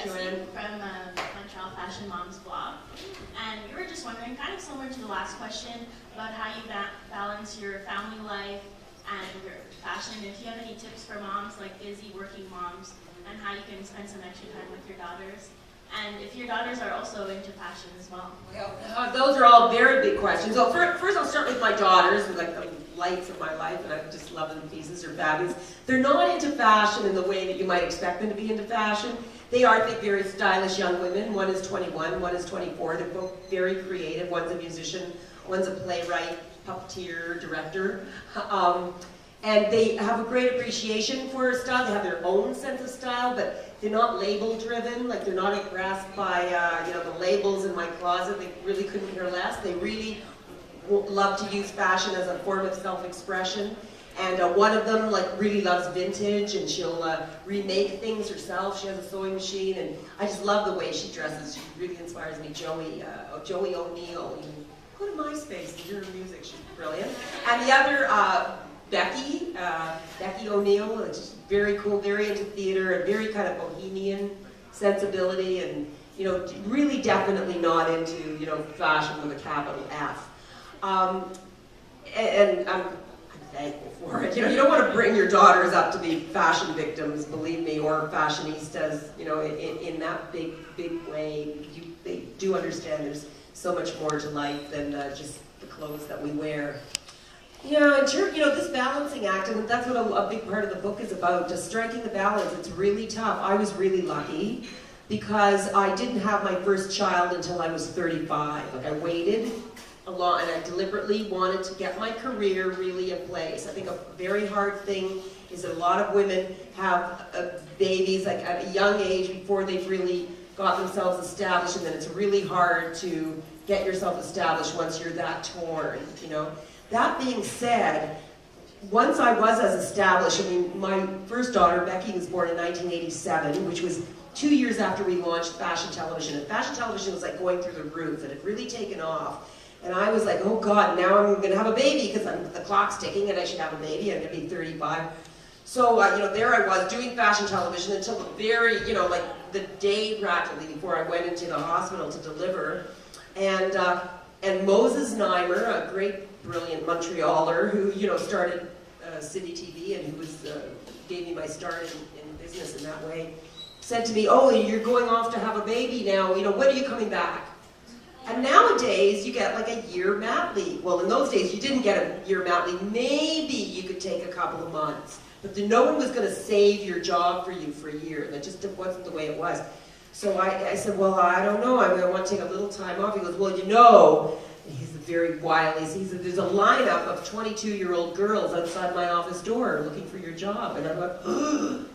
Jeanne from Montreal Fashion Moms blog, and we were just wondering, kind of similar to the last question, about how you balance your family life and your fashion. If you have any tips for moms, like busy working moms, and how you can spend some extra time with your daughters, and if your daughters are also into fashion as well. Well, those are all very big questions. So first I'll start with my daughters, who are like the lights of my life, and I just love them to pieces. They're fabulous. They're not into fashion in the way that you might expect them to be into fashion. They are, I think, very stylish young women. One is 21, one is 24. They're both very creative. One's a musician, one's a playwright, puppeteer, director. And they have a great appreciation for style. They have their own sense of style, but they're not label driven. Like, they're not grasped by the labels in my closet. They really couldn't care less. They really love to use fashion as a form of self-expression. And one of them really loves vintage, and she'll remake things herself. She has a sewing machine, and I just love the way she dresses. She really inspires me. Joey O'Neill. You can go to MySpace and hear her music. She's brilliant. And the other, Becky O'Neill, is very cool, very into theater, and very kind of bohemian sensibility, and really definitely not into fashion with a capital F. And I'm thankful for it. You don't want to bring your daughters up to be fashion victims, believe me, or fashionistas, in that big way. They do understand there's so much more to life than just the clothes that we wear. Yeah, in terms, this balancing act, and that's what a big part of the book is about, just striking the balance. It's really tough. I was really lucky because I didn't have my first child until I was 35. I waited a lot, and I deliberately wanted to get my career really in place. I think a very hard thing is that a lot of women have babies at a young age before they've really got themselves established, and then it's really hard to get yourself established once you're that torn, That being said, once I was as established, my first daughter, Becky, was born in 1987, which was 2 years after we launched fashion television. And fashion television was going through the roof. It had really taken off. And I was like, oh God, now I'm going to have a baby because the clock's ticking and I should have a baby. I'm going to be 35. So, there I was doing fashion television until the very, the day practically before I went into the hospital to deliver. And Moses Neimer, a great, brilliant Montrealer who, started City TV and who gave me my start in business in that way, said to me, oh, you're going off to have a baby now, when are you coming back? And nowadays, you get a year mat leave. Well, in those days, you didn't get a year mat leave. Maybe you could take a couple of months, but no one was going to save your job for you for a year. That just wasn't the way it was. So I said, well, I don't know. I want to take a little time off. He goes, well, he's very wily. He said, there's a lineup of 22-year-old girls outside my office door looking for your job. And I'm like,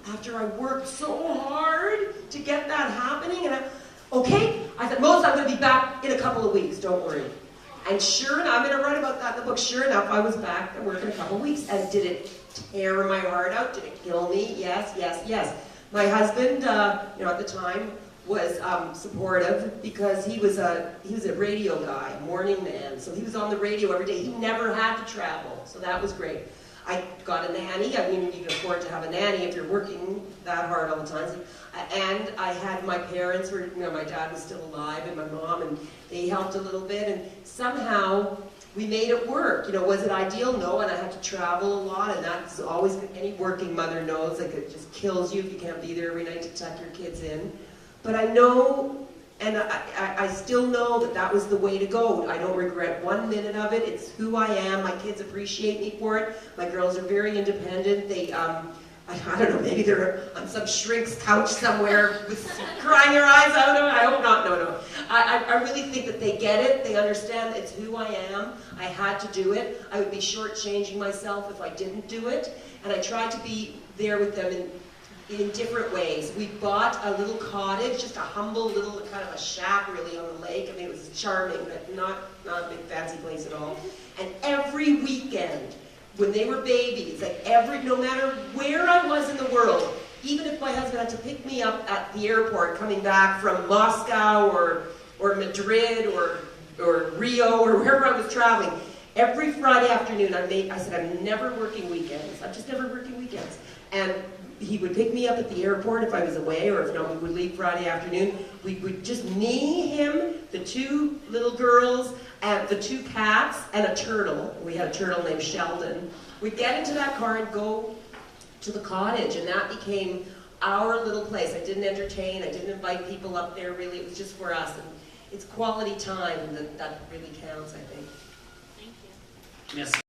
after I worked so hard to get that happening, and okay. I said, Moses, I'm going to be back in a couple of weeks, don't worry. And sure enough, I'm going to write about that in the book. Sure enough, I was back at work in a couple of weeks. And did it tear my heart out? Did it kill me? Yes, yes, yes. My husband, at the time, was supportive because he was a radio guy, a morning man. So he was on the radio every day. He never had to travel, so that was great. I got a nanny. You can afford to have a nanny if you're working that hard all the time. And I had my parents, my dad was still alive, and my mom, and they helped a little bit. And somehow we made it work. Was it ideal? No, and I had to travel a lot, and that's always, any working mother knows, it just kills you if you can't be there every night to tuck your kids in. But I know, and I still know that was the way to go. I don't regret 1 minute of it. It's who I am. My kids appreciate me for it. My girls are very independent. They, I don't know, maybe they're on some shrink's couch somewhere crying their eyes out. I hope not. No. I really think that they get it. They understand it's who I am. I had to do it. I would be shortchanging myself if I didn't do it. And I tried to be there with them in different ways. We bought a little cottage, just a humble little kind of a shack really on the lake. It was charming, but not a big fancy place at all. And every weekend, when they were babies, no matter where I was in the world, even if my husband had to pick me up at the airport coming back from Moscow or Madrid or Rio or wherever I was traveling, every Friday afternoon I said, I'm never working weekends. I'm just never working weekends. And he would pick me up at the airport if I was away, or if not, we would leave Friday afternoon. We would just me, him, the 2 little girls, and the 2 cats, and a turtle. We had a turtle named Sheldon. We'd get into that car and go to the cottage, and that became our little place. I didn't entertain, I didn't invite people up there really, it was just for us. And it's quality time that really counts, I think. Thank you. Yes.